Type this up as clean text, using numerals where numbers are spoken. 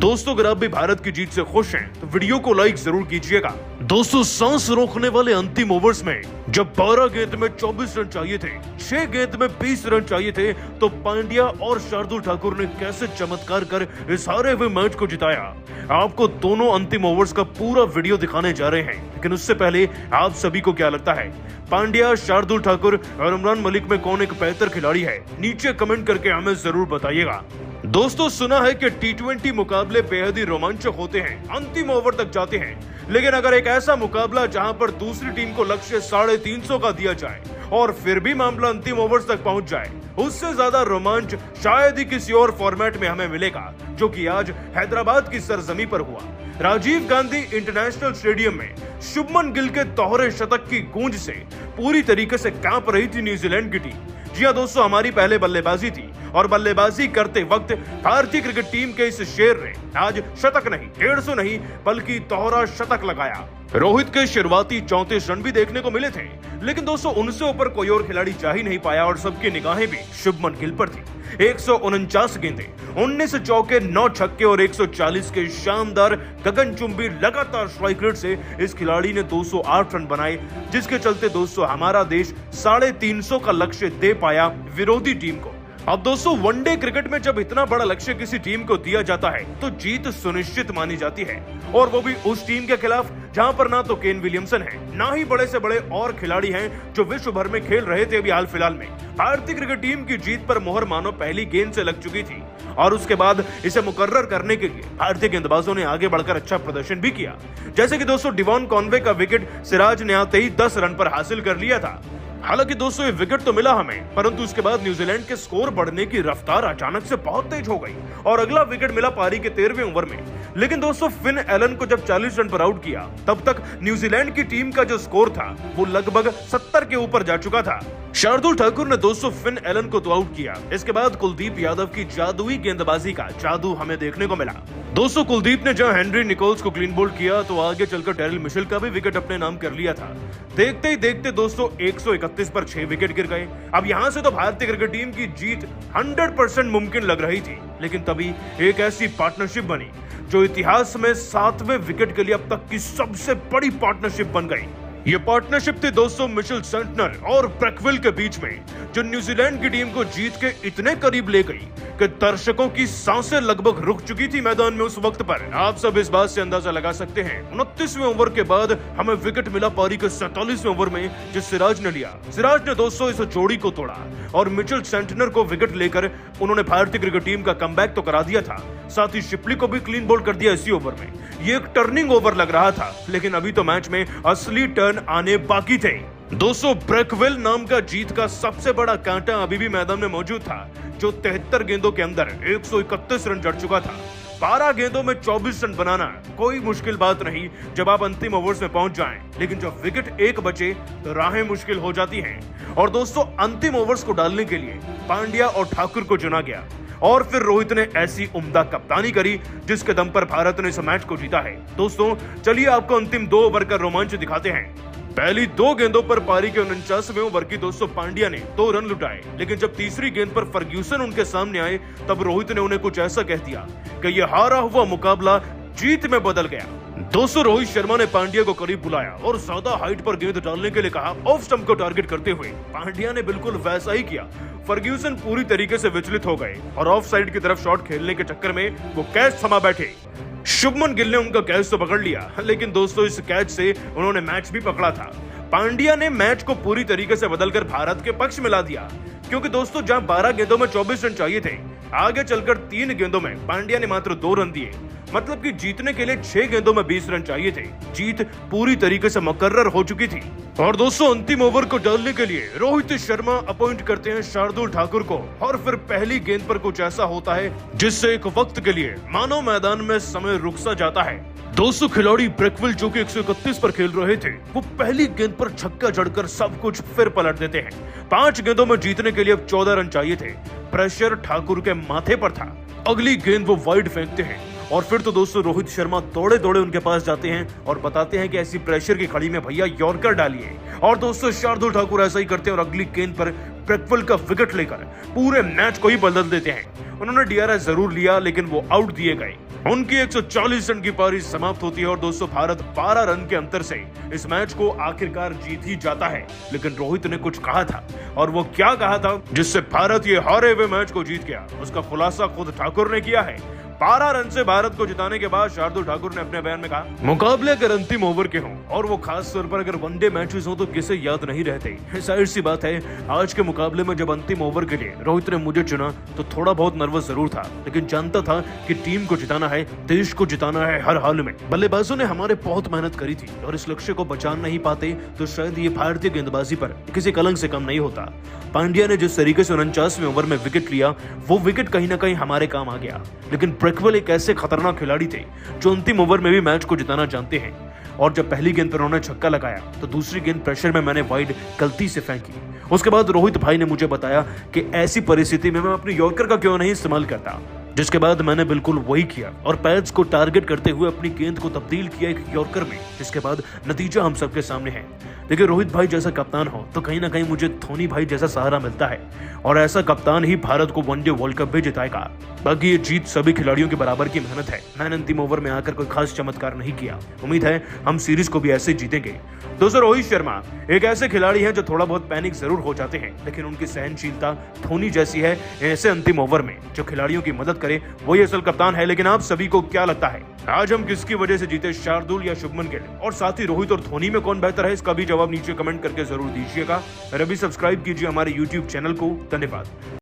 दोस्तों, अगर आप भी भारत की जीत से खुश हैं तो वीडियो को लाइक जरूर कीजिएगा। दोस्तों, सांस रोकने वाले अंतिम ओवर्स में जब 12 गेंद में 24 रन चाहिए थे, 6 गेंद में 20 रन चाहिए थे, तो पांड्या और शार्दुल ठाकुर ने कैसे चमत्कार कर इस हारे हुए मैच को जिताया। आपको दोनों अंतिम ओवर्स का पूरा वीडियो दिखाने जा रहे हैं, लेकिन उससे पहले आप सभी को क्या लगता है, पांड्या, शार्दुल ठाकुर और इमरान मलिक में कौन एक बेहतर खिलाड़ी है? नीचे कमेंट करके हमें जरूर बताइएगा। दोस्तों, सुना है कि टी20 मुकाबले बेहद ही रोमांचक होते हैं, अंतिम ओवर तक जाते हैं, लेकिन अगर एक ऐसा मुकाबला जहां पर दूसरी टीम को लक्ष्य 350 का दिया जाए और फिर भी मामला अंतिम ओवर्स तक पहुंच जाए, उससे ज्यादा रोमांच शायद ही किसी और फॉर्मेट में हमें मिलेगा, जो कि आज हैदराबाद की सरजमी पर हुआ। राजीव गांधी इंटरनेशनल स्टेडियम में शुभमन गिल के दोहरे शतक की गूंज से पूरी तरीके से कांप रही थी न्यूजीलैंड की टीम। जी हां दोस्तों, हमारी पहले बल्लेबाजी थी और बल्लेबाजी करते वक्त भारतीय क्रिकेट टीम के इस शेर ने आज शतक नहीं, 150 नहीं, बल्कि दोहरा शतक लगाया। रोहित के शुरुआती 34 रन भी देखने को मिले थे, लेकिन दोस्तों उनसे ऊपर कोई और खिलाड़ी जा ही नहीं पाया और सबकी निगाहें भी शुभमन गिल पर थी। 149 गेंदें, 19 चौके, 9 छक्के और 140 के शानदार गगनचुंबी लगातार स्ट्राइक रेट से इस खिलाड़ी ने 208 रन बनाए, जिसके चलते दोस्तों हमारा देश 350 का लक्ष्य दे पाया विरोधी टीम को। अब दोस्तों, वनडे क्रिकेट में जब इतना बड़ा लक्ष्य किसी टीम को दिया जाता है तो जीत सुनिश्चित मानी जाती है, और वो भी उस टीम के खिलाफ जहां पर ना तो केन विलियमसन है, ना ही बड़े से बड़े और खिलाड़ी हैं जो विश्व भर में खेल रहे थे अभी हाल फिलहाल में। भारतीय क्रिकेट टीम की जीत पर मोहर मानो पहली गेंद से लग चुकी थी, और उसके बाद इसे मुकर्रर करने के लिए भारतीय गेंदबाजों ने आगे बढ़कर अच्छा प्रदर्शन भी किया। जैसे कि दोस्तों डिवॉन कॉनवे का विकेट सिराज ने आते ही 10 रन पर हासिल कर लिया था। हालांकि दोस्तों ये विकेट तो मिला हमें, परंतु उसके बाद न्यूजीलैंड के स्कोर बढ़ने की रफ्तार अचानक से बहुत तेज हो गई और अगला विकेट मिला पारी के 13वें ओवर में। लेकिन दोस्तों फिन एलन को जब 40 रन पर आउट किया, तब तक न्यूजीलैंड की टीम का जो स्कोर था वो लगभग 70 के ऊपर जा चुका था। शार्दुल ठाकुर ने दोस्तों फिन एलन को तो आउट किया, इसके बाद कुलदीप यादव की जादुई गेंदबाजी का जादू हमें देखने को मिला। दोस्तों कुलदीप ने जहां हेनरी निकोल्स को क्लीन बोल्ड किया, तो आगे चलकर टेरिल मिशेल का भी विकेट अपने नाम कर लिया था। देखते ही देखते दोस्तों 131 पर 6 विकेट गिर गए। अब यहां से तो भारतीय क्रिकेट टीम की जीत 100% मुमकिन लग रही थी, लेकिन तभी एक ऐसी पार्टनरशिप बनी जो इतिहास में 7वें विकेट के लिए अब तक की सबसे बड़ी पार्टनरशिप बन गई। ये पार्टनरशिप थी दोस्तों मिचेल सेंटनर और ब्रेकविल के बीच में, जो न्यूजीलैंड की टीम को जीत के इतने करीब ले गई कि दर्शकों की सांसें लगभग रुक चुकी थी मैदान में उस वक्त पर। आप सब इस बात से अंदाजा लगा सकते हैं, 29वें ओवर के बाद हमें विकेट मिला पारी के 47वें ओवर में, जो सिराज ने लिया। सिराज ने दोस्तों इस जोड़ी को तोड़ा और मिचेल सेंटनर को विकेट लेकर उन्होंने भारतीय क्रिकेट टीम का कमबैक तो करा दिया था, साथ ही शिपली को भी क्लीन बोल्ड कर दिया इसी ओवर में। ये एक टर्निंग ओवर लग रहा था, लेकिन अभी तो मैच में असली टर्न आने बाकी थे। दोस्तों ब्रेकविल नाम का जीत का सबसे बड़ा कांटा अभी भी मैदान में मौजूद था, जो 73 गेंदों के अंदर 131 रन जड़ चुका था। 12 गेंदों में 24 रन बनाना कोई मुश्किल बात नहीं जब आप अंतिम ओवर्स में पहुंच जाएं, लेकिन जब विकेट एक बचे तो राहें मुश्किल हो जाती हैं। और दोस्तों अंतिम ओवर्स को डालने के लिए पांड्या और ठाकुर को चुना गया, और फिर रोहित ने ऐसी उम्दा कप्तानी करी जिसके दम पर भारत ने इस मैच को जीता है। दोस्तों चलिए आपको अंतिम 2 ओवर का रोमांच दिखाते हैं। पहली 2 गेंदों पर पारी के 49वें ओवर की दोस्तों पांड्या ने 2 रन लुटाए, लेकिन जब तीसरी गेंद पर फर्ग्यूसन उनके सामने आए, तब रोहित ने उन्हें कुछ ऐसा कह दिया कि यह हारा हुआ मुकाबला जीत में बदल गया। दोस्तों रोहित शर्मा ने पांड्या को करीब बुलाया और ज्यादा हाइट पर गेंद डालने के लिए कहा, ऑफ स्टंप को टारगेट करते हुए। पांड्या ने बिल्कुल वैसा ही किया। फर्ग्यूसन पूरी तरीके से विचलित हो गए और ऑफ साइड की तरफ शॉट खेलने के चक्कर में वो कैच थमा बैठे। शुभमन गिल ने उनका कैच तो पकड़ लिया, लेकिन दोस्तों इस कैच से उन्होंने मैच भी पकड़ा था। पांड्या ने मैच को पूरी तरीके से बदलकर भारत के पक्ष में ला दिया, क्योंकि दोस्तों जहां 12 गेंदों में 24 रन चाहिए थे, आगे चलकर 3 गेंदों में पांड्या ने मात्र 2 रन दिए। मतलब कि जीतने के लिए 6 गेंदों में 20 रन चाहिए थे। जीत पूरी तरीके से मुकर्रर हो चुकी थी। और दोस्तों अंतिम ओवर को डालने के लिए रोहित शर्मा अपॉइंट करते हैं शार्दुल ठाकुर को, और फिर पहली गेंद पर कुछ ऐसा होता है जिससे एक वक्त के लिए मानो मैदान में समय रुक सा जाता है। दोस्तों खिलाड़ी ब्रेकविल जो कि 131 पर खेल रहे थे, वो पहली गेंद पर छक्का जड़कर सब कुछ फिर पलट देते हैं। 5 गेंदों में जीतने के लिए अब 14 रन चाहिए थे। प्रेशर ठाकुर के माथे पर था। अगली गेंद वो वाइड फेंकते हैं, और फिर तो दोस्तों रोहित शर्मा दौड़े दौड़े उनके पास जाते हैं और बताते हैं कि ऐसी प्रेशर की खड़ी में भैया यॉर्कर डालिए। और दोस्तों शार्दुल ठाकुर ऐसा ही करते हैं और अगली गेंद पर ब्रेकवेल का विकेट लेकर पूरे मैच को ही बदल देते हैं। उन्होंने डीआरएस जरूर लिया लेकिन वो आउट दिए गए। उनकी 140 रन की पारी समाप्त होती है और दोस्तों भारत 12 रन के अंतर से इस मैच को आखिरकार जीत ही जाता है। लेकिन रोहित ने कुछ कहा था और वो क्या कहा था जिससे भारत ये हारे हुए मैच को जीत गया, उसका खुलासा खुद ठाकुर ने किया है। 12 रन से भारत को जिताने के बाद शार्दुल ठाकुर ने अपने बयान में कहा, मुकाबले अगर अंतिम ओवर के हों और वो खास तौर पर अगर वनडे मैचेस हो तो किसे याद नहीं रहते। जाहिर सी बात है, आज के मुकाबले में जब अंतिम ओवर के लिए रोहित ने मुझे चुना तो थोड़ा बहुत नर्वस जरूर था, लेकिन जानता था कि टीम को जिताना है, देश को जिताना है हर हाल में। बल्लेबाजों ने हमारे बहुत मेहनत करी थी और इस लक्ष्य को बचा नहीं पाते तो शायद ये भारतीय गेंदबाजी पर किसी कलंक से कम नहीं होता। पांड्या ने जिस तरीके से 49वें ओवर में विकेट लिया, वो विकेट कहीं ना कहीं हमारे काम आ गया। लेकिन ब्रेकवेल एक ऐसे खतरनाक खिलाड़ी थे जो अंतिम ओवर में भी मैच को जिताना जानते हैं। और जब पहली गेंद पर उन्होंने छक्का लगाया तो दूसरी गेंद प्रेशर में मैंने वाइड गलती से फेंकी। उसके बाद रोहित भाई ने मुझे बताया कि ऐसी परिस्थिति में मैं अपनी यॉर्कर का क्यों नहीं इस्तेमाल करता, जिसके बाद मैंने बिल्कुल वही किया और पैड्स को टारगेट करते हुए अपनी गेंद को तब्दील किया एक यॉर्कर में, जिसके बाद नतीजा हम सबके सामने है। लेकिन रोहित भाई जैसा कप्तान हो तो कहीं ना कहीं मुझे धोनी भाई जैसा सहारा मिलता है और ऐसा कप्तान ही भारत को वनडे वर्ल्ड कप भी जिताएगा। बाकी ये जीत सभी खिलाड़ियों के बराबर की मेहनत है। मैंने अंतिम ओवर में आकर कोई खास चमत्कार नहीं किया। उम्मीद है हम सीरीज को भी ऐसे जीतेंगे। दोस्तों, रोहित शर्मा एक ऐसे खिलाड़ी हैं जो थोड़ा बहुत पैनिक जरूर हो जाते हैं, लेकिन उनकी सहनशीलता धोनी जैसी है। ऐसे अंतिम ओवर में जो खिलाड़ियों की मदद करे वही असल कप्तान है। लेकिन आप सभी को क्या लगता है, आज हम किसकी वजह से जीते, शार्दुल या शुभमन गिल? और साथ ही रोहित और धोनी में कौन बेहतर है, इसका भी जवाब नीचे कमेंट करके जरूर दीजिएगा। और अभी सब्सक्राइब कीजिए हमारे YouTube चैनल को। धन्यवाद।